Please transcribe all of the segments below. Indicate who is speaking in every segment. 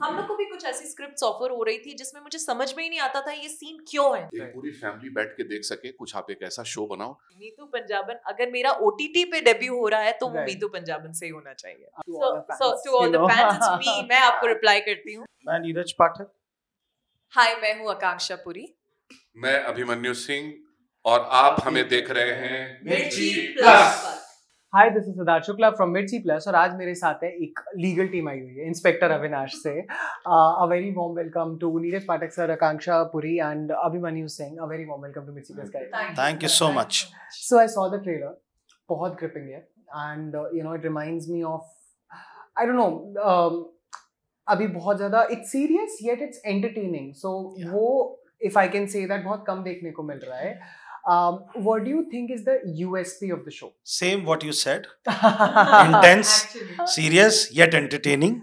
Speaker 1: हम लोग को भी कुछ ऐसी स्क्रिप्ट्स ऑफर हो रही थी जिसमें मुझे समझ में ही नहीं आता था ये सीन क्यों है।
Speaker 2: एक पूरी फैमिली बैठ के देख सके कुछ, आप एक ऐसा शो बनाओ।
Speaker 1: मीतू पंजाबन अगर मेरा ओटीटी पे डेब्यू हो रहा है तो वो मीतू पंजाबन से ही होना चाहिए। To all the fans it's me, मैं आपको रिप्लाई करती हूँ।
Speaker 3: मैं नीरज पाठक।
Speaker 1: हाय, मैं हूँ आकांक्षा पुरी।
Speaker 2: मैं अभिमन्यु सिंह और आप हमें देख रहे हैं
Speaker 1: मिर्ची plus.
Speaker 3: Hi, this is Siddharth Shukla from मिर्ची प्लस और आज मेरे साथ है एक लीगल टीम आई हुई है इंस्पेक्टर अविनाश से। A very warm welcome to Neeraj Pathak sir, Akanksha Puri and Abhimanyu Singh. A very warm welcome to Mirchi plus guys.
Speaker 4: Thank you so much.
Speaker 3: So I saw the trailer, बहुत ग्रिपिंग है and you know it reminds me of, I don't know, अभी बहुत ज्यादा it's serious yet it's entertaining. So वो if I can say that बहुत कम देखने को मिल रहा है। What do you think is the USP of the show?
Speaker 4: Same what you said. Intense, serious yet entertaining.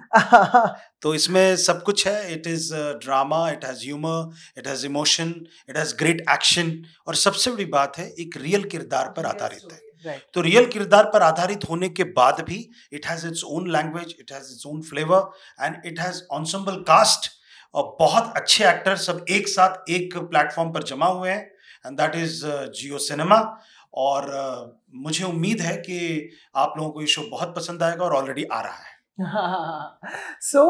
Speaker 4: तो इसमें सब कुछ है. It is drama, it has humor, it has emotion, it has great action. और सबसे बड़ी बात है एक रियल किरदार पर आधारित है.
Speaker 3: Right.
Speaker 4: तो रियल किरदार पर आधारित होने के बाद भी it has its own language, it has its own flavor and it has ensemble cast. और बहुत अच्छे एक्टर सब एक साथ एक प्लेटफॉर्म पर जमा हुए हैं. And that is Jio Cinema. और मुझे उम्मीद है कि आप लोगों को ये शो बहुत पसंद आएगा और ऑलरेडी आ रहा है.
Speaker 3: So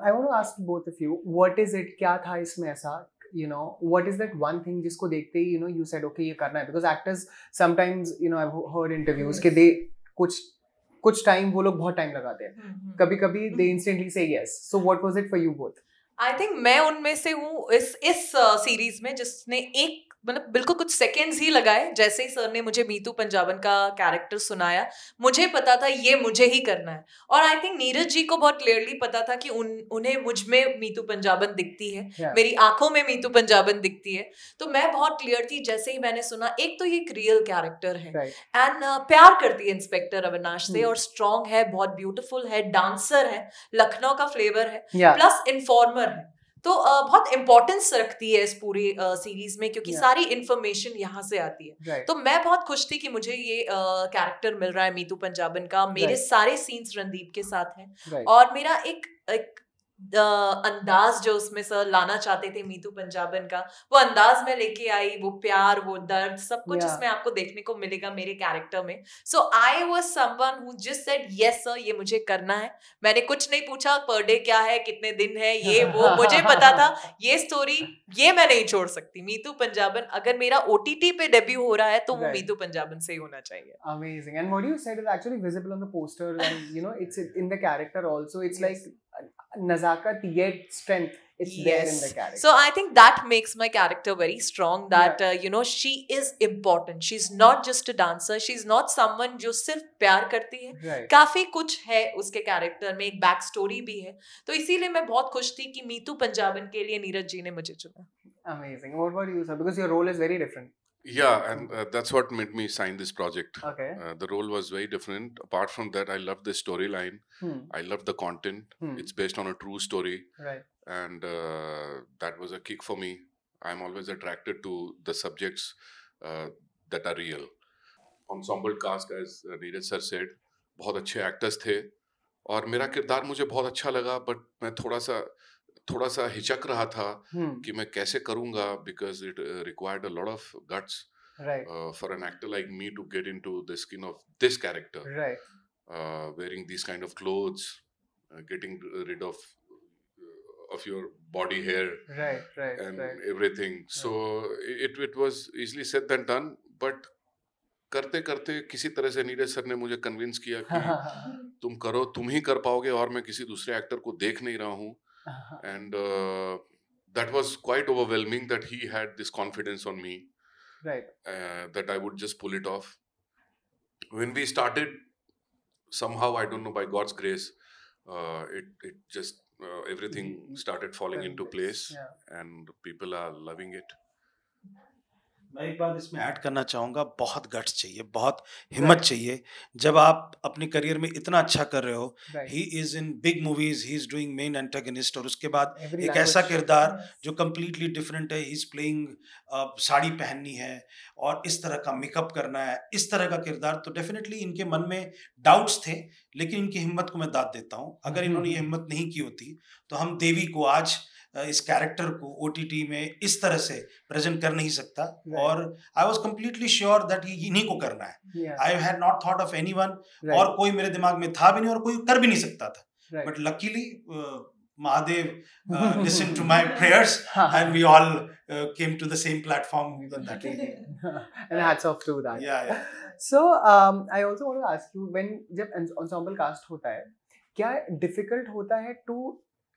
Speaker 3: I want to ask both of you, what is it, क्या था इसमें ऐसा, you know, what is that one thing जिसको देखते ही you know you said okay ये करना है, because actors sometimes you know I've heard interviews कि they कुछ टाइम वो लोग बहुत टाइम लगाते हैं, कभी-कभी they instantly say yes. So what was it for you both?
Speaker 1: I think मैं उनमें से हूँ इस सीरीज में जिसने एक मतलब बिल्कुल कुछ सेकंड्स ही लगाए। जैसे ही सर ने मुझे मीतू पंजाबन का कैरेक्टर सुनाया, मुझे पता था ये मुझे ही करना है। और आई थिंक नीरज जी को बहुत क्लियरली पता था कि उन्हें मुझ में मीतू पंजाबन दिखती है, मेरी आंखों में मीतू पंजाबन दिखती है। तो मैं बहुत क्लियर थी जैसे ही मैंने सुना, एक तो ये एक रियल कैरेक्टर है एंड प्यार करती है इंस्पेक्टर अविनाश से और स्ट्रॉन्ग है, बहुत ब्यूटीफुल है, डांसर है, लखनऊ का फ्लेवर है, प्लस इन्फॉर्मर है। तो बहुत इंपॉर्टेंस रखती है इस पूरी सीरीज में क्योंकि सारी इंफॉर्मेशन यहाँ से आती है। तो मैं बहुत खुश थी कि मुझे ये कैरेक्टर मिल रहा है मीतू पंजाबन का। मेरे सारे सीन्स रणदीप के साथ हैं और मेरा एक अंदाज जो उसमें सर लाना चाहते थे मीतू पंजाबन का, वो अंदाज में लेके आई, वो प्यार, वो दर्द, सब कुछ इसमें आपको देखने को मिलेगा मेरे कैरेक्टर में। So I was someone who just said yes sir, ये मुझे करना है। मैंने कुछ नहीं पूछा पर डे क्या है, कितने दिन है, ये वो, मुझे पता था ये स्टोरी ये मैं नहीं छोड़ सकती। मीतू पंजाबन अगर मेरा ओटीटी पे डेब्यू हो रहा है तो वो मीतू पंजाबन से ही होना चाहिए।
Speaker 3: Amazing. And what you said is actually visible on the poster and you know it's in the character also. It's like nazakat yet strength. It's there in the character.
Speaker 1: So I think that makes my character very strong, that you know she is important. She's not just a dancer, she's not someone जो सिर्फ प्यार करती है, काफी कुछ है उसके character में, एक बैक स्टोरी भी है। तो इसीलिए मैं बहुत खुश थी कि मीतू पंजाबन के लिए नीरज जी ने मुझे चुना।
Speaker 3: Amazing. What about you, sir? Because your role is very different.
Speaker 2: Yeah, and that's what made me sign this project.
Speaker 3: Okay.
Speaker 2: The role was very different. Apart from that, I love the storyline. I love the content. It's based on a true story.
Speaker 3: Right.
Speaker 2: And that was a kick for me. I'm always attracted to the subjects that are real. Ensemble cast, as Neeraj sir said, बहुत अच्छे actors थे और मेरा किरदार मुझे बहुत अच्छा लगा, but मैं थोड़ा सा हिचक रहा था कि मैं कैसे करूंगा, because it required a lot of guts for an actor like me to get into the skin of this character, wearing these kind of clothes, getting rid of your body hair, and everything. So it was easily said than done, but करते करते किसी तरह से Neeraj sir ने मुझे convince किया कि तुम करो, तुम ही कर पाओगे और मैं किसी दूसरे एक्टर को देख नहीं रहा हूँ। And that was quite overwhelming that he had this confidence on me, that I would just pull it off. When we started, somehow, I don't know, by God's grace, it just everything started falling into place, and people are loving it.
Speaker 4: मैं एक बात इसमें add करना चाहूँगा, बहुत guts चाहिए, बहुत हिम्मत चाहिए। जब आप अपने करियर में इतना अच्छा कर रहे हो, he is in big movies, he is doing main antagonist, और उसके बाद एक ऐसा किरदार जो कम्प्लीटली डिफरेंट है, ही इज़ प्लेइंग साड़ी पहननी है और इस तरह का मेकअप करना है, इस तरह का किरदार, तो डेफिनेटली इनके मन में डाउट्स थे, लेकिन इनकी हिम्मत को मैं दाद देता हूँ। अगर इन्होंने ये हिम्मत नहीं की होती तो हम देवी को आज इस कैरेक्टर को ओटीटी में इस तरह से प्रेजेंट कर नहीं सकता। और I was completely sure that ये इन्हीं को करना है। I had not thought of anyone, और कोई मेरे दिमाग में था भी नहीं और कोई कर भी नहीं सकता था। But luckily Mahadev listened to my prayers and we all came to the same platform.
Speaker 3: And hats off to that.
Speaker 4: Yeah.
Speaker 3: So I also want to ask you, when जब ensemble cast होता है, क्या difficult होता है to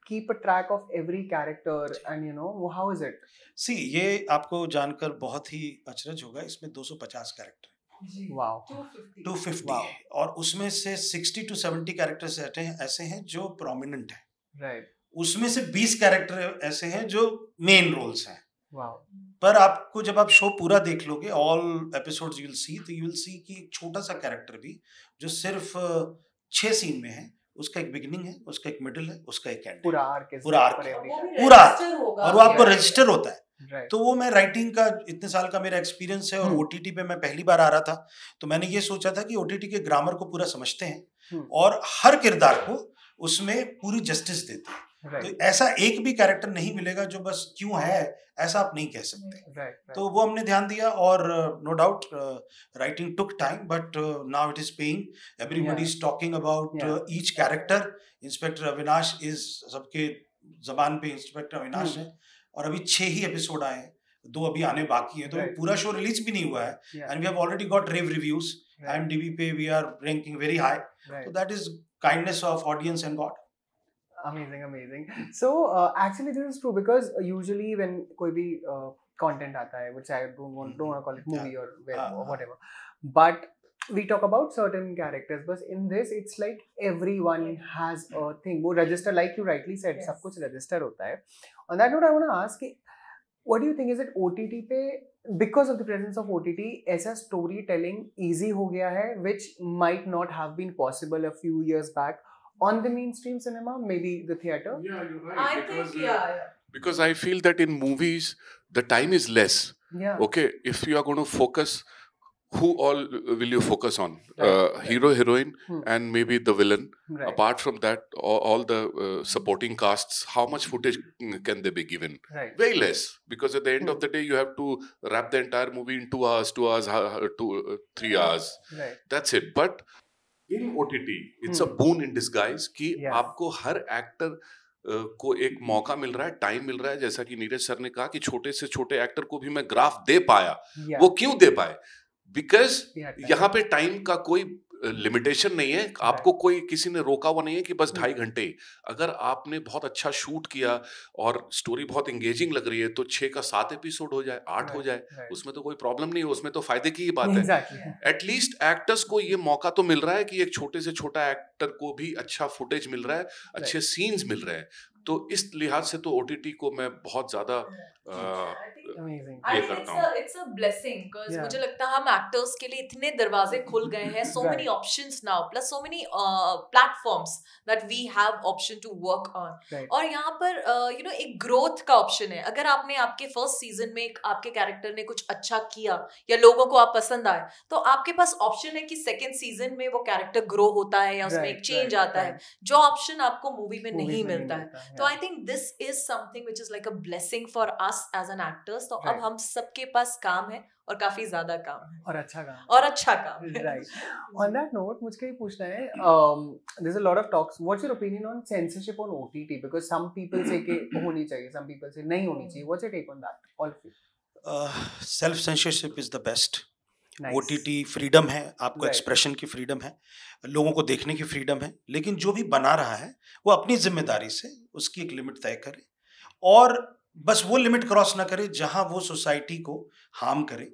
Speaker 3: keep a track of every character and you know how is it?
Speaker 4: See, ये आपको जानकर बहुत ही अचरज होगा, इसमें 250 कैरेक्टर,
Speaker 3: Wow.
Speaker 4: 250
Speaker 3: Wow.
Speaker 4: और उसमें से 60 to 70 कैरेक्टर्स ऐसे हैं जो प्रोमिनेंट हैं।
Speaker 3: Right.
Speaker 4: उसमें से 20 कैरेक्टर ऐसे हैं जो मेन रोल्स हैं।
Speaker 3: Wow.
Speaker 4: पर आपको जब आप शो पूरा देख लोगे, all episodes you will see, तो यू विल सी कि एक छोटा सा कैरेक्टर भी जो सिर्फ 6 सीन में है, उसका एक बिगिनिंग है, उसका एक मिडिल है, उसका एक एंड,
Speaker 3: पूरा आर्क
Speaker 4: पूरा, और वो आपको रजिस्टर होता है।
Speaker 3: Right.
Speaker 4: तो वो मैं राइटिंग का इतने साल का मेरा एक्सपीरियंस है, और ओटीटी पे मैं पहली बार आ रहा था, तो मैंने ये सोचा था कि ओटीटी के ग्रामर को पूरा समझते हैं और हर किरदार को उसमें पूरी जस्टिस देते हैं। तो ऐसा एक भी कैरेक्टर नहीं मिलेगा जो बस क्यों है ऐसा आप नहीं कह सकते। तो वो हमने ध्यान दिया, और no doubt writing took time, but now it is paying. Everybody is talking about each character. Inspector Avinash is, सबके जबान पे इंस्पेक्टर अविनाश है, और अभी 6 ही एपिसोड आए हैं, 2 अभी आने बाकी है, तो पूरा शो रिलीज भी नहीं हुआ है, and we have already got rave reviews. IMDb पे we are ranking very high, so that is kindness of audience and God.
Speaker 3: Amazing. So actually this is true, because usually when कोई भी content आता है, which I don't want to call it movie or whatever, but we talk about certain characters, but in this it's like everyone has a thing, वो register, like you rightly said, सब कुछ register होता है। On that note, I want to ask, what do you think, is it OTT पे, because of the presence of OTT, ऐसा story telling easy हो गया है, which might not have been possible a few years back on the mainstream cinema, maybe the theater?
Speaker 2: Yeah, you're right.
Speaker 1: I think, yeah.
Speaker 2: Because I feel that in movies, the time is less.
Speaker 3: Yeah.
Speaker 2: Okay, if you are going to focus, who all will you focus on? Hero, heroine, and maybe the villain.
Speaker 3: Right.
Speaker 2: Apart from that, all the supporting casts, how much footage can they be given?
Speaker 3: Right.
Speaker 2: Very less, because at the end of the day, you have to wrap the entire movie in 2 hours, 3 hours.
Speaker 3: Right.
Speaker 2: That's it. But in OTT, it's a boon in disguise कि आपको हर actor को एक मौका मिल रहा है, time मिल रहा है। जैसा कि नीरज सर ने कहा कि छोटे से छोटे एक्टर को भी मैं ग्राफ दे पाया। वो क्यों दे पाए? बिकॉज यहाँ पे टाइम का कोई लिमिटेशन नहीं है, आपको कोई किसी ने रोका हुआ नहीं है कि बस 2.5 घंटे। अगर आपने बहुत अच्छा शूट किया और स्टोरी बहुत एंगेजिंग लग रही है, तो 6 का 7 एपिसोड हो जाए, 8 हो जाए, उसमें तो कोई प्रॉब्लम नहीं है, उसमें तो फायदे की ही बात है। एटलीस्ट एक्टर्स को ये मौका तो मिल रहा है कि एक छोटे से छोटा एक्टर को भी अच्छा फुटेज मिल रहा है, अच्छे सीन्स मिल रहे हैं। तो इस लिहाज से तो ओटीटी को मैं बहुत ज्यादा
Speaker 1: it's a blessing, because मुझे लगता है हम एक्टर्स के लिए इतने दरवाजे खुल गए हैं, so many options now, plus so many platforms that we have option to work on. और यहाँ पर you know एक ग्रोथ का ऑप्शन है। अगर आपने आपके फर्स्ट सीजन में आपके कैरेक्टर ने कुछ अच्छा किया या लोगों को आप पसंद आए, तो आपके पास ऑप्शन है कि सेकेंड सीजन में वो कैरेक्टर ग्रो होता है या उसमें एक चेंज आता है, जो ऑप्शन आपको मूवी में नहीं मिलता है। तो I think this is something which is like a blessing for us as an actors. तो अब हम सबके पास काम है, और काफी ज्यादा काम है, और अच्छा काम है।
Speaker 3: राइट। ऑन दैट नोट मुझे ये पूछना है, there is a lot of talks, what's your opinion on censorship on OTT, because some people say कि होनी चाहिए, सम पीपल से नहीं होनी चाहिए। What's your take on that, all of you?
Speaker 4: Self censorship is the best. OTT freedom है, आपको expression की फ्रीडम है, लोगों को देखने की फ्रीडम है, लेकिन जो भी बना रहा है वो अपनी जिम्मेदारी से उसकी एक लिमिट तय करे, और बस वो लिमिट क्रॉस ना करे जहां वो सोसाइटी को हार्म करे,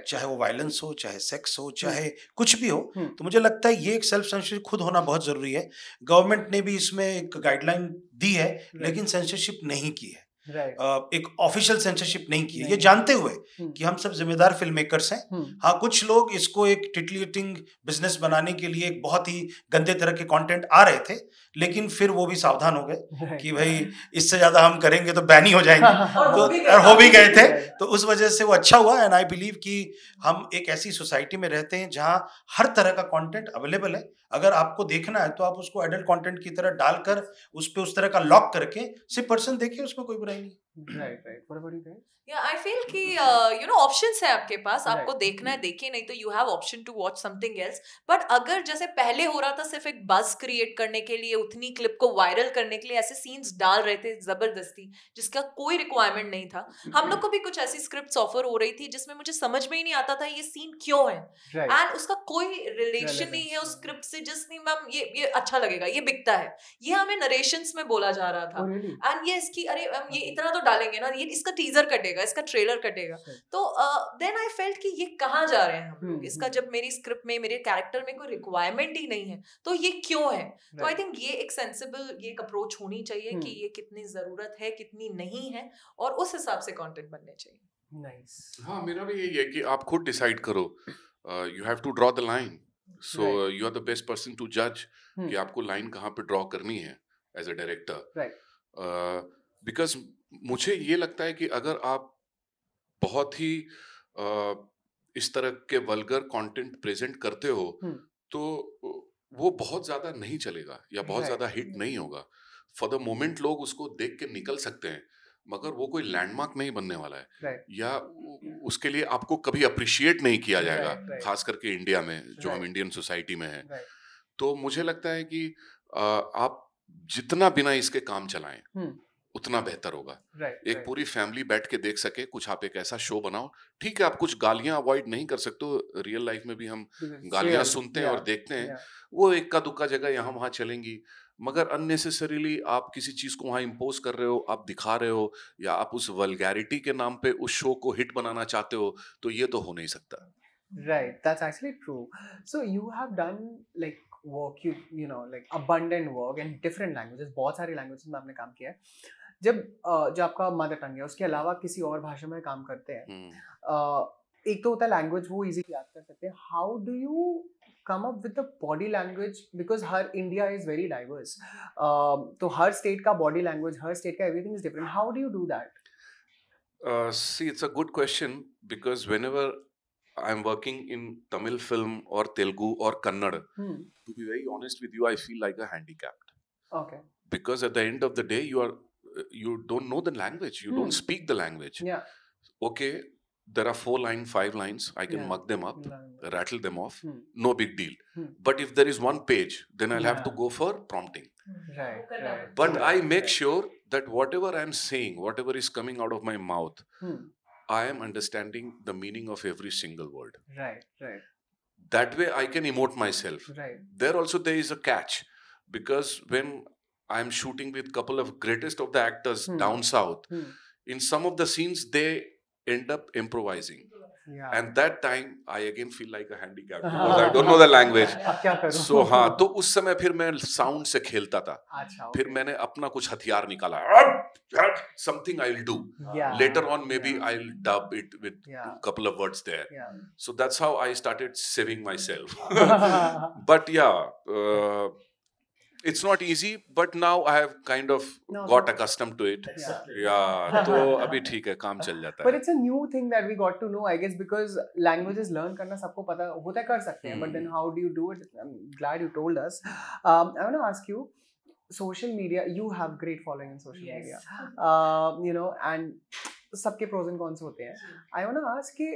Speaker 4: चाहे वो वायलेंस हो, चाहे सेक्स हो, चाहे कुछ भी हो। तो मुझे लगता है ये एक सेल्फ सेंसरशिप खुद होना बहुत जरूरी है। गवर्नमेंट ने भी इसमें एक गाइडलाइन दी है, लेकिन सेंसरशिप नहीं की है। एक ऑफिशियल सेंसरशिप नहीं की है, ये जानते हुए कि हम सब जिम्मेदार फिल्म मेकर्स हैं। हाँ, कुछ लोग इसको एक टिटलिटिंग बिजनेस बनाने के लिए एक बहुत ही गंदे तरह के कंटेंट आ रहे थे, लेकिन फिर वो भी सावधान हो गए कि भाई इससे ज्यादा हम करेंगे तो बैन ही हो जाएंगे। तो हो भी गए थे, तो उस वजह से वो अच्छा हुआ। एंड आई बिलीव कि हम एक ऐसी सोसाइटी में रहते हैं जहां हर तरह का कंटेंट अवेलेबल है। अगर आपको देखना है तो आप उसको एडल्ट कंटेंट की तरह डालकर उस पे उस तरह का लॉक करके सिर्फ पर्सन देखिए, उसमें कोई बुराई नहीं।
Speaker 3: Right. What about you guys?
Speaker 1: या आई फील कि यू नो ऑप्शंस है आपके पास, आपको देखना है देखिए, नहीं तो you have option to watch something else. But अगर जैसे पहले हो रहा था सिर्फ एक बज क्रिएट करने के लिए, उतनी क्लिप को वायरल करने के लिए ऐसे सीन्स डाल रहे थे जबरदस्ती, जिसका कोई रिक्वायरमेंट नहीं था। हम लोग को भी कुछ ऐसी स्क्रिप्ट्स ऑफर हो रही थी जिसमें मुझे समझ में ही नहीं आता था ये सीन क्यों है, एंड उसका कोई रिलेशन नहीं है उस स्क्रिप्ट से। जस्ट नहीं मैम ये अच्छा लगेगा, ये बिकता है, ये हमें नरेशंस में बोला जा रहा था, एंड ये इसकी अरे ये इतना तो डालेंगे ना, ये इसका टीजर कटेगा, इसका ट्रेलर कटेगा। तो देन आई फेल्ट कि ये कहाँ जा रहे हैं हम लोग, इसका जब मेरी स्क्रिप्ट में मेरे कैरेक्टर में कोई रिक्वायरमेंट ही नहीं है तो ये क्यों है। तो आई थिंक ये एक सेंसिबल ये एक अप्रोच होनी चाहिए कि ये कितनी जरूरत है कितनी नहीं है, और उस हिसाब से कंटेंट बनने चाहिए।
Speaker 3: नाइस।
Speaker 2: हाँ, मेरा भी यही है कि आप खुद डिसाइड करो, you have to draw the line, so you are the best person to जज कि आपको लाइन कहाँ पे ड्रॉ करनी है एज अ डायरेक्टर। बिकॉज मुझे ये लगता है कि अगर आप बहुत ही इस तरह के वल्गर कंटेंट प्रेजेंट करते हो तो वो बहुत ज्यादा नहीं चलेगा या बहुत ज्यादा हिट नहीं होगा। फॉर द मोमेंट लोग उसको देख के निकल सकते हैं, मगर वो कोई लैंडमार्क नहीं बनने वाला है, या उसके लिए आपको कभी अप्रिशिएट नहीं किया जाएगा, खास करके इंडिया में जो हम इंडियन सोसाइटी में हैं। तो मुझे लगता है कि आप जितना बिना इसके काम चलाएं उतना बेहतर होगा। एक पूरी फैमिली बैठ के देख सके कुछ, आप एक ऐसा शो बनाओ। ठीक है, आप कुछ गालियां अवॉइड नहीं कर सकते, रियल लाइफ में भी हम गालियां सुनते हैं और देखते हैं, वो इक्का दुक्का जगह यहाँ वहां चलेंगी, मगर अननेसेसरीली आप किसी चीज को वहां इम्पोज कर रहे हो, आप दिखा रहे हो, या आप उस वल्गैरिटी के नाम पे उस शो को हिट बनाना चाहते हो, तो ये तो हो नहीं सकता।
Speaker 3: Right, that's actually true. So you have done like work, you know like abundant work in different languages, बहुत सारी languages में आपने काम किया है। जब जो आपका मदर टंग है उसके अलावा किसी और भाषा में काम करते हैं, एक तो होता है लैंग्वेज, वो इजीली याद कर सकते हैं। How do you come up with the body language, because her India is very diverse, तो हर स्टेट का बॉडी लैंग्वेज, हर स्टेट का everything is different. How do you do that?
Speaker 2: See, it's a good question, because whenever I'm working in Tamil film or Telugu or Kannada, to be very honest with you, I feel like a handicapped.
Speaker 3: Okay.
Speaker 2: Because at the end of the day, you don't know the language, you don't speak the language.
Speaker 3: Yeah.
Speaker 2: Okay, there are 4 lines, 5 lines, I can mug them up, rattle them off, no big deal. But if there is one page, then I'll have to go for prompting.
Speaker 3: Right.
Speaker 2: But I make sure that whatever I'm saying, whatever is coming out of my mouth, I am understanding the meaning of every single word.
Speaker 3: Right.
Speaker 2: That way I can emote myself.
Speaker 3: Right.
Speaker 2: There also there is a catch, because when I'm shooting with couple of greatest of the actors down south, in some of the scenes they end up improvising.
Speaker 3: Yeah.
Speaker 2: And that time I again feel like a handicap, because I don't know the language. So हाँ, तो उस समय फिर मैं sound से खेलता था। फिर मैंने अपना कुछ हथियार निकाला, something I'll do. Later on maybe I'll dub it with couple of words there. So that's how I started saving myself. But yeah, it's not easy, but now I have kind of got accustomed to it. Yeah, तो अभी ठीक है, काम चल जाता है.
Speaker 3: But it's a new thing that we got to know, I guess, because languages learn करना सबको पता होता है, कर सकते हैं, but then how do you do it? I'm glad you told us. I want to ask you, social media, you have great following in social media, you know, and सबके pros and cons होते हैं. I want to ask कि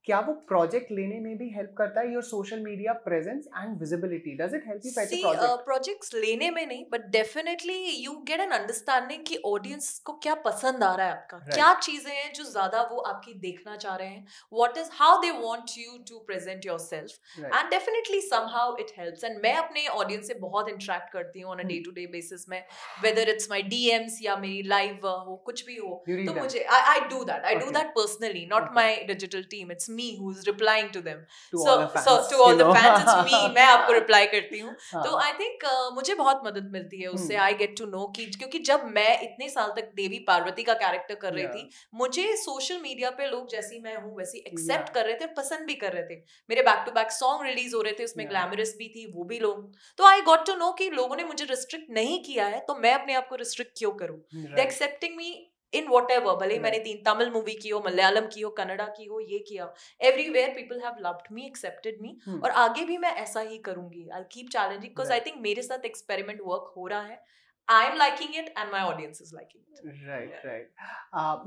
Speaker 3: क्या वो project लेने में भी help करता है, your social media presence and visibility? Does it help you fetch a project?
Speaker 1: Projects लेने में नहीं, but definitely you get an understanding कि ऑडियंस को क्या पसंद आ रहा है आपका, क्या चीजें हैं जो ज्यादा वो आपकी देखना चाह रहे हैं, what is how they want you to present yourself, and definitely somehow it helps. And मैं अपने ऑडियंस से बहुत इंटरेक्ट करती हूँ on a day to day basis में, वेदर इट्स माय डीएम्स या मेरी लाइव हो, कुछ भी हो, तो मुझे I do that personally, not my digital team, it's me who's replying to them.
Speaker 3: To
Speaker 1: So
Speaker 3: all the fans,
Speaker 1: to all
Speaker 3: you
Speaker 1: the
Speaker 3: know.
Speaker 1: fans, it's me. मैं आपको reply करती हूँ.
Speaker 3: हाँ.
Speaker 1: तो I think मुझे बहुत मदद मिलती है उससे. I get to know कि क्योंकि जब मैं इतने साल तक देवी पार्वती का कैरेक्टर कर रही थी, मुझे सोशल मीडिया पे लोग जैसी मैं हूँ वैसी एक्सेप्ट कर रहे थे, पसंद भी कर रहे थे. मेरे back to back song release हो रहे थे, उसमें ग्लैमरस भी थी, वो भी लोग. तो आई गॉट टू नो कि लोगों ने मुझे रिस्ट्रिक्ट नहीं किया है, तो मैं अपने आप को रिस्ट्रिक्ट क्यों करूं. दे एक्सेप्टिंग मी इन व्हाटएवर. भले ही मैंने 3 तमिल मूवी की हो, मलयालम की हो, कन्नड़ा की हो, ये किया, everywhere people have loved me, accepted मी. और आगे भी मैं ऐसा ही करूंगी. I keep challenging because I think मेरे साथ एक्सपेरिमेंट वर्क हो रहा है. I am liking it and my audience is liking it.
Speaker 3: Right.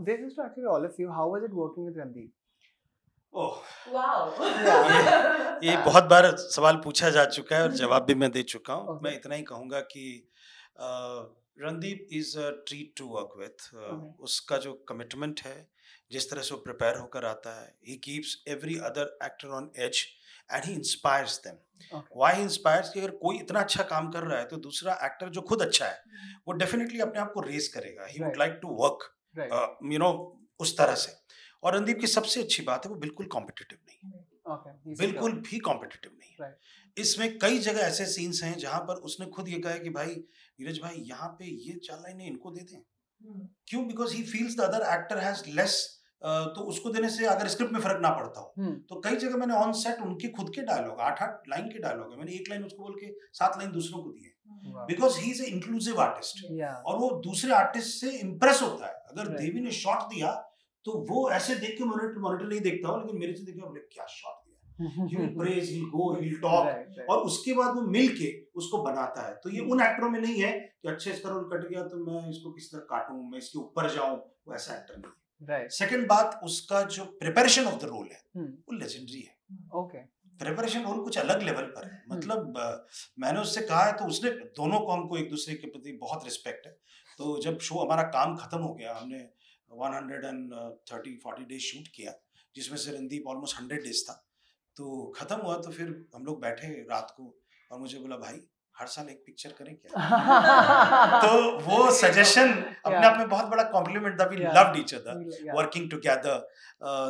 Speaker 3: This is to actually all of you. How was it working with Randeep?
Speaker 4: Oh,
Speaker 1: Wow.
Speaker 4: ये बहुत बार सवाल पूछा जा चुका है और जवाब भी मैं दे चुका हूँ. मैं इतना ही कहूँगा कि Randeep is a treat to work with. उसका जो कमिटमेंट है, जिस तरह से वो प्रिपेयर होकर आता है, he keeps every other actor on edge and he inspires them. Why he inspires? कि अगर कोई इतना अच्छा काम कर रहा है तो दूसरा एक्टर जो खुद अच्छा है वो डेफिनेटली अपने आप को रेस करेगा. He would like to work you know उस तरह से. और रणदीप की सबसे अच्छी बात है वो बिल्कुल कॉम्पिटिटिव नहीं, बिल्कुल भी कॉम्पिटिटिव नहीं. इसमें कई जगह ऐसे सीन्स हैं जहां पर उसने खुद ये कहा है कि भाई नीरज भाई यहाँ पे ये 4 लाइनें इनको दे दें. क्यों? Because he feels the other actor has less. तो उसको देने से अगर स्क्रिप्ट में फर्क ना पड़ता हो. तो कई जगह मैंने ऑन सेट उनके खुद के डायलॉग 8 लाइन के डायलॉग है, मैंने 1 लाइन उसको बोल के 7 लाइन दूसरों को दिए. Because he is a inclusive artist और वो दूसरे आर्टिस्ट से इम्प्रेस होता है. अगर देवी ने शॉट दिया तो वो ऐसे देख के मॉनिटर नहीं देखता हो, लेकिन मेरे से देखा बोले क्या शॉट दिया. he will praise, he'll go, he'll talk. और उसके बाद वो मिल के उसको बनाता है. तो ये उन एक्टरों में नहीं है कि अच्छा इसका रोल कट गया तो मैं इसको किस तरह काटूं, मैं इसके ऊपर जाऊं. वो ऐसा एक्टर नहीं है. सेकंड बात, उसका जो प्रिपरेशन ऑफ द रोल है वो लेजेंडरी है. प्रिपरेशन रोल कुछ अलग लेवल पर है. मतलब मैंने उससे कहा है तो उसने, दोनों को हमको एक दूसरे के प्रति बहुत रिस्पेक्ट है. तो जब शो हमारा काम खत्म हो गया, हमने 130-40 डेज शूट किया, जिसमें से रणदीप ऑलमोस्ट 100 डेज था. तो खत्म हुआ तो फिर हम लोग बैठे रात को और मुझे बोला भाई हर साल एक पिक्चर करें क्या? तो वो सजेशन अपने आप में बहुत बड़ा कॉम्प्लीमेंट था. We loved each other, working together,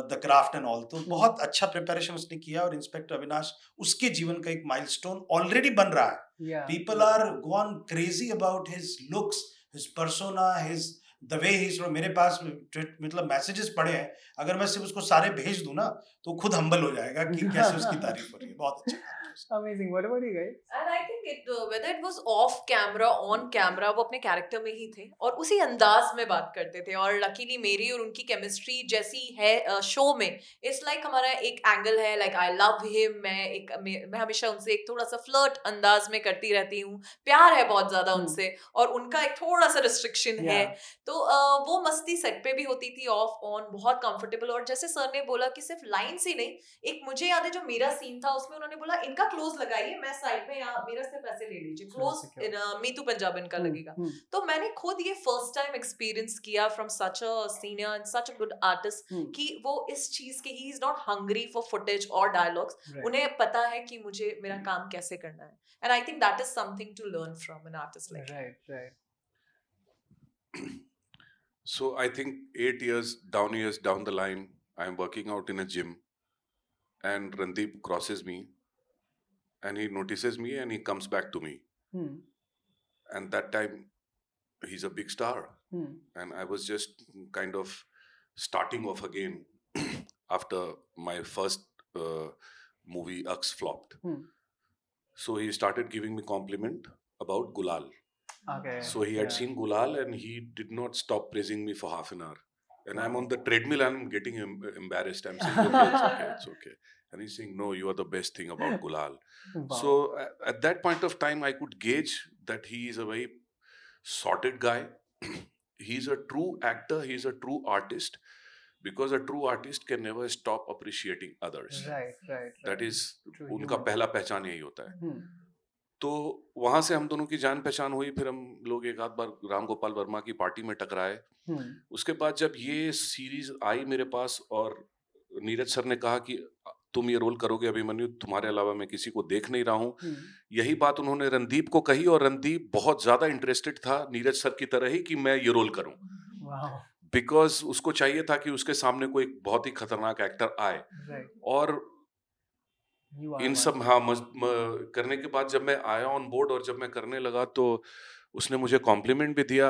Speaker 4: the craft and all. तो बहुत अच्छा प्रिपरेशन उसने किया. और इंस्पेक्टर अविनाश उसके जीवन का एक माइलस्टोन ऑलरेडी बन रहा है. People are gone crazy about his looks, his persona, his the way he. मेरे पास मतलब मैसेजेस पड़े हैं, अगर मैं सिर्फ उसको सारे भेज दूं ना तो खुद हम्बल हो जाएगा कि कैसे उसकी तारीफ हो रही है. बहुत अच्छा.
Speaker 3: Amazing. What about you guys?
Speaker 1: And I think it whether it was off camera, on camera, वो अपने कैरेक्टर में ही थे और उसी अंदाज में बात करते थे. और लकीली मेरी और उनकी केमिस्ट्री जैसी है शो में. इट्स लाइक हमारा एक एंगल है, लाइक आई लव हिम. मैं हमेशा उनसे एक थोड़ा सा फ्लर्ट अंदाज में करती रहती हूँ. प्यार है बहुत ज्यादा उनसे और उनका एक थोड़ा सा रिस्ट्रिक्शन है. तो वो मस्ती सेट पे भी होती थी, ऑफ ऑन, बहुत कंफर्टेबल. और जैसे सर ने बोला कि सिर्फ लाइन्स ही नहीं, एक मुझे याद है जो मेरा सीन था उसमें उन्होंने बोला इनका क्लोज लगाइए, मैं साइड में यहाँ मेरा सिर्फ ऐसे ले लीजिए, क्लोज मीतू पंजाबन का लगेगा. तो मैंने खुद ये फर्स्ट टाइम एक्सपीरियंस किया from such a senior and such a good artist कि वो इस चीज के, he is not hungry for footage और डायलॉग्स. उन्हें पता है कि मुझे मेरा काम कैसे करना है. And I think that is something to learn from an artist like.
Speaker 3: Right.
Speaker 2: So I think 8 years down the line, I'm working out in a gym and Randeep crosses me and he notices me and he comes back to me. And that time he's a big star. And I was just kind of starting off again after my first movie Aks flopped. So he started giving me compliment about Gulal.
Speaker 3: Okay.
Speaker 2: So he had seen Gulal and he did not stop praising me for half an hour. And I'm on the treadmill and I'm getting embarrassed. I'm saying, okay, it's okay. And he's saying, no, you are the best thing about Gulal. Wow. So at that point of time, I could gauge that he is a very sorted guy. He's a true actor. He's a true artist. Because a true artist can never stop appreciating others.
Speaker 3: Right.
Speaker 2: That is, उनका पहला पहचान यही होता है. तो वहां से हम दोनों की जान पहचान हुई. फिर हम लोग एक आध बार राम गोपाल वर्मा की पार्टी में टकराए. उसके बाद जब ये सीरीज आई मेरे पास और नीरज सर ने कहा कि तुम ये रोल करोगे अभिमन्यु, तुम्हारे अलावा मैं किसी को देख नहीं रहा हूँ. यही बात उन्होंने रणदीप को कही और रणदीप बहुत ज्यादा इंटरेस्टेड था नीरज सर की तरह ही कि मैं ये रोल करूं. बिकॉज उसको चाहिए था कि उसके सामने कोई बहुत ही खतरनाक एक्टर आए,
Speaker 3: Right.
Speaker 2: और
Speaker 3: You are
Speaker 2: इन
Speaker 3: one.
Speaker 2: सब हाँ करने के बाद जब मैं आया ऑन बोर्ड और जब मैं करने लगा तो उसने मुझे कॉम्प्लीमेंट भी दिया।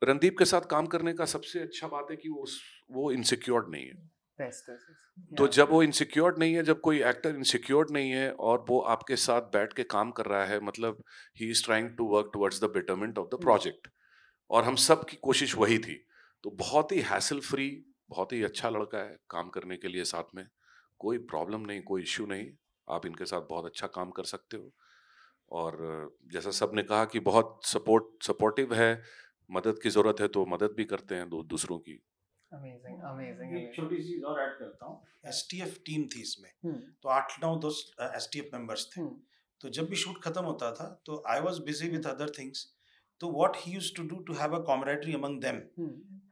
Speaker 2: रणदीप के साथ काम करने का सबसे अच्छा बात है कि वो इनसिक्योर्ड नहीं है।
Speaker 3: Best, best, best.
Speaker 2: तो
Speaker 3: Yeah.
Speaker 2: जब वो इनसिक्योर्ड नहीं है, जब कोई एक्टर इनसिक्योर्ड नहीं है और वो आपके साथ बैठ के काम कर रहा है, मतलब he is trying to work towards the betterment of the project, और हम सब की कोशिश वही थी। तो बहुत ही हैसल फ्री, बहुत ही अच्छा लड़का है काम करने के लिए साथ में, कोई प्रॉब्लम नहीं, कोई इश्यू नहीं, आप इनके साथ बहुत अच्छा काम कर सकते हो। और जैसा सब ने कहा कि बहुत सपोर्टिव है, मदद की जरूरत है तो मदद भी करते हैं दूसरों की।
Speaker 3: Amazing, amazing,
Speaker 4: एक
Speaker 3: amazing.
Speaker 4: छोटी सी और ऐड करता हूँ, एसटीएफ टीम थी इसमें,
Speaker 3: Hmm.
Speaker 4: तो 8-9 दोस्त एसटीएफ मेंबर्स थे। तो जब भी शूट खत्म होता था तो I was busy with other things, तो what he used to do to have a camaraderie among them,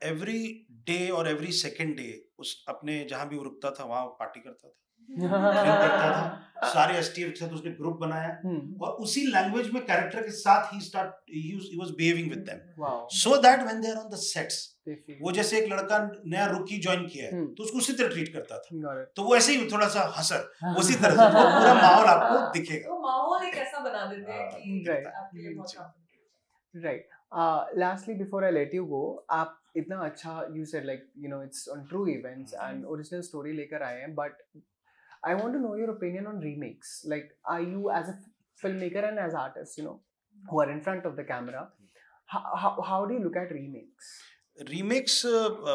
Speaker 4: every day और एवरी सेकंड डे उस अपने जहां भी वो रुकता था वहां पार्टी करता था, ड्रिंक करता था, सारे एसटीएफ के साथ उसने ग्रुप बनाया और उसी लैंग्वेज में कैरेक्टर के साथ he was behaving with them,
Speaker 3: Wow.
Speaker 4: So that when they are on the sets,
Speaker 3: They feel-
Speaker 4: वो जैसे एक लड़का नया रुकी ज्वाइन किया है तो उसको उसी तरह ट्रीट करता था,
Speaker 3: Got it.
Speaker 4: तो वो ऐसे ही थोड़ा सा हंसर उसी तरह से वो पूरा माहौल आपको दिखेगा।
Speaker 1: तो माहौल एक ऐसा बना देते हैं कि
Speaker 3: Right.
Speaker 1: आपके लिए बहुत comfortable।
Speaker 3: Right. Lastly, before I let you go, आप इतना अच्छा you said like it's on true events and original story लेकर आए हैं, but I want to know your opinion on remakes. Like, are you as a filmmaker and as artists, who are in front of the camera, how do you look at remakes?
Speaker 4: Remakes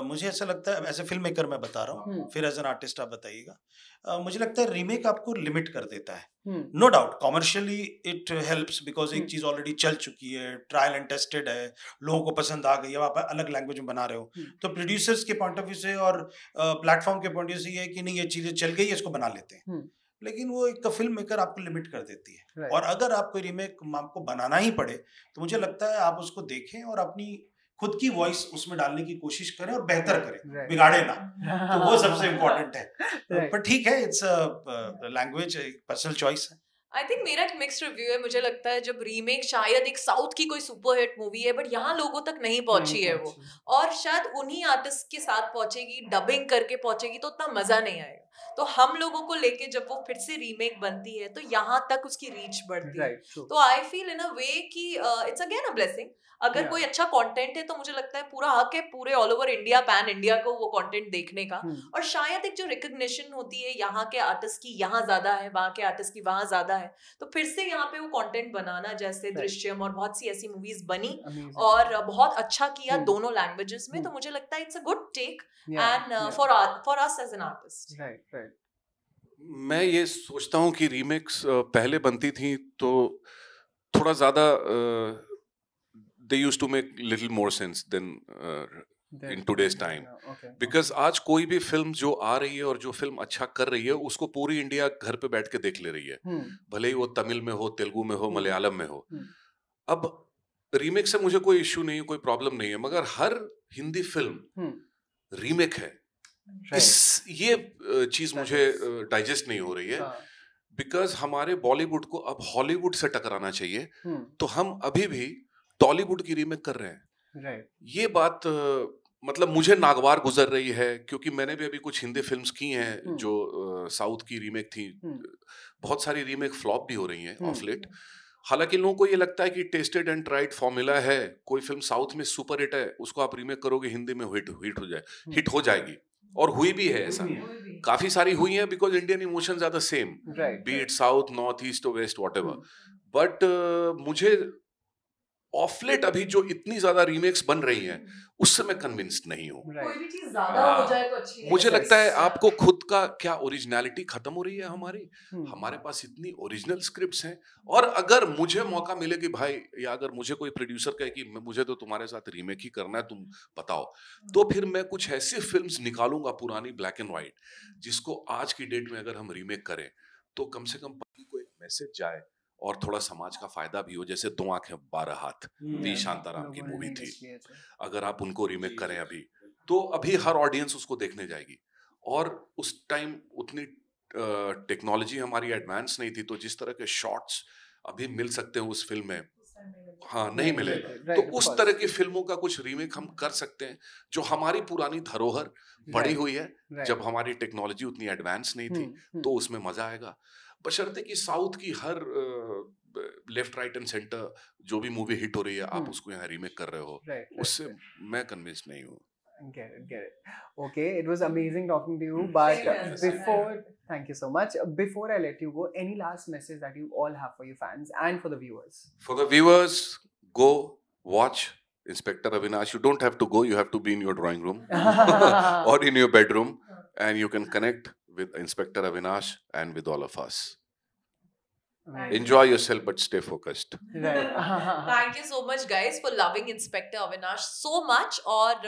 Speaker 4: मुझे ऐसा लगता है, as a film maker मैं बता रहा हूँ, फिर as an artist आप बताइएगा, मुझे लगता है रीमेक आपको लिमिट कर देता है। No doubt commercially it helps because एक चीज ऑलरेडी चल चुकी है, ट्रायल एंड टेस्टेड है, लोगों को पसंद आ गई, अब आप अलग लैंग्वेज में बना रहे हो, तो प्रोड्यूसर्स के पॉइंट ऑफ व्यू से और प्लेटफॉर्म के पॉइंट ऑफ व्यू से ये है कि नहीं ये चीजें चल गई, इसको बना लेते हैं, लेकिन वो एक फिल्म मेकर आपको लिमिट कर देती है।
Speaker 3: Right.
Speaker 4: और अगर आपको रीमेक आपको बनाना ही पड़े तो मुझे लगता है आप उसको देखें और अपनी खुद की वॉइस उसमें डालने की कोशिश करें और बेहतर करें,
Speaker 3: Right.
Speaker 4: बिगाड़े ना, तो वो सबसे इम्पोर्टेंट है।
Speaker 3: Right.
Speaker 4: पर ठीक है, इट्स लैंग्वेज, पर्सनल चॉइस है।
Speaker 1: आई थिंक मेरा एक मिक्स्ड रिव्यू है। मुझे लगता है जब रीमेक शायद एक साउथ की कोई सुपरहिट मूवी है बट यहाँ लोगों तक नहीं पहुंची है वो, और शायद उन्हीं आर्टिस्ट के साथ पहुंचेगी, डबिंग करके पहुंचेगी तो उतना मजा नहीं आएगा। तो हम लोगों को लेके जब वो फिर से रीमेक बनती है तो यहाँ तक उसकी रीच बढ़ती है। तो आई फील इन अ वे कि इट्स अगेन अ ब्लेसिंग। अगर कोई अच्छा कंटेंट है तो मुझे लगता है पूरा हक है पूरे all over India, pan India को वो कंटेंट देखने का। और शायद एक जो रिकग्निशन होती है यहाँ के आर्टिस्ट की यहाँ ज्यादा है, वहाँ के आर्टिस्ट की वहाँ ज्यादा है, तो फिर से यहाँ पे वो कंटेंट बनाना, जैसे दृश्यम और बहुत सी ऐसी मूवीज बनी और बहुत अच्छा किया दोनों लैंग्वेजेस में, तो मुझे लगता है it's a good take and for us as an artist.
Speaker 3: Right.
Speaker 2: मैं ये सोचता हूँ कि रीमेक्स पहले बनती थी तो थोड़ा ज्यादा they used to make little more sense than in today's time, because आज कोई भी फिल्म जो आ रही है और जो फिल्म अच्छा कर रही है उसको पूरी इंडिया घर पे बैठ के देख ले रही है, भले ही वो तमिल में हो, तेलुगु में हो, मलयालम में हो। अब रीमेक से मुझे कोई इश्यू नहीं है, कोई प्रॉब्लम नहीं है, मगर हर हिंदी फिल्म रीमेक है, ये चीज मुझे डाइजेस्ट नहीं हो रही है। बिकॉज हमारे बॉलीवुड को अब हॉलीवुड से टकराना चाहिए, तो हम अभी भी टॉलीवुड की रीमेक कर रहे हैं। ये बात मतलब मुझे नागवार गुजर रही है, क्योंकि मैंने भी अभी कुछ हिंदी फिल्म्स की हैं जो साउथ की रीमेक थी। बहुत सारी रीमेक फ्लॉप भी हो रही हैं ऑफ लेट। हालांकि लोगों को ये लगता है कि टेस्टेड एंड ट्राइड फॉर्मूला है, कोई फिल्म साउथ में सुपर हिट है, उसको आप रीमेक करोगे हिंदी में हिट हो जाएगी, और हुई भी है ऐसा, काफी सारी हुई हैं, because Indian emotions are the same, be it south, north, east और वेस्ट, व्हाटएवर। बट मुझे ऑफ लेट अभी जो इतनी ज्यादा रीमेक्स बन रही हैं उससे मैं कन्विंस्ड नहीं हूँ।
Speaker 1: कोई भी चीज ज्यादा हो जाए तो अच्छी नहीं।
Speaker 2: मुझे लगता है आपको खुद का क्या ओरिजिनलिटी खत्म हो रही है हमारी। हमारे पास इतनी ओरिजिनल स्क्रिप्ट्स हैं, और अगर मुझे मौका मिले कि भाई, या अगर मुझे कोई प्रोड्यूसर कहे कि मुझे तो तुम्हारे साथ रीमेक ही करना है, तुम बताओ, तो फिर मैं कुछ ऐसी फिल्म्स निकालूंगा पुरानी ब्लैक एंड व्हाइट, जिसको आज की डेट में अगर हम रीमेक करें तो कम से कम को एक मैसेज जाए और थोड़ा समाज का फायदा भी हो। जैसे 2 आंखें 12 हाथ, वी शांताराम की मूवी थी, अगर आप उनको रीमेक करें अभी, तो अभी हर ऑडियंस उसको देखने जाएगी। और उस टाइम उतनी टेक्नोलॉजी हमारी एडवांस नहीं थी, तो जिस तरह के शॉट्स अभी मिल सकते हैं उस फिल्म में, हाँ नहीं मिले। तो उस तरह की फिल्मों का कुछ रीमेक हम कर सकते हैं जो हमारी पुरानी धरोहर बढ़ी हुई है, जब हमारी टेक्नोलॉजी उतनी एडवांस नहीं थी, तो उसमें मजा आएगा। बशर्ते कि साउथ की her left right and centre जो भी मूवी हिट हो रही है, आप उसको यहाँ रीमेक कर रहे हो, उससे मैं कन्विंस नहीं हूँ।
Speaker 3: Get it. Okay, it was amazing talking to you. But thank you so much. Before I let you go, any last message that you all have for your fans and for the viewers?
Speaker 2: For the viewers, go watch Inspector Avinash. You don't have to go. You have to be in your drawing room or in your bedroom, and you can connect with Inspector Avinash and with all of us. Enjoy yourself, but stay focused.
Speaker 3: Right.
Speaker 1: Thank you so much, guys, for loving Inspector Avinash so much. और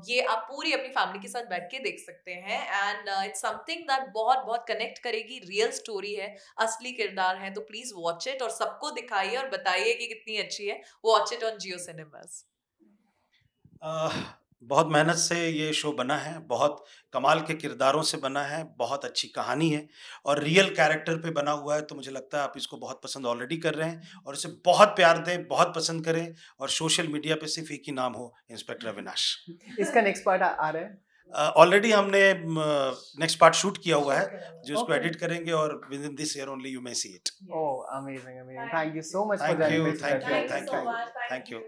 Speaker 1: ये आप पूरी अपनी family के साथ बैठ के देख सकते हैं, and it's something that बहुत कनेक्ट करेगी. रियल स्टोरी है, असली किरदार है, तो प्लीज वॉच इट और सबको दिखाइए और बताइए कि कितनी अच्छी है. Watch it on Jio cinemas.
Speaker 4: बहुत मेहनत से ये शो बना है, बहुत कमाल के किरदारों से बना है, बहुत अच्छी कहानी है और रियल कैरेक्टर पे बना हुआ है, तो मुझे लगता है आप इसको बहुत पसंद ऑलरेडी कर रहे हैं और इसे बहुत प्यार दें, बहुत पसंद करें और सोशल मीडिया पे सिर्फ एक ही नाम हो, इंस्पेक्टर अविनाश.
Speaker 3: इसका नेक्स्ट पार्ट आ रहा है?
Speaker 4: ऑलरेडी हमने नेक्स्ट पार्ट शूट किया हुआ है जो इसको एडिट करेंगे और with in this year only you may see it.
Speaker 3: Oh, amazing. Thank you so much for
Speaker 4: thank you,
Speaker 3: that.
Speaker 4: Thank you.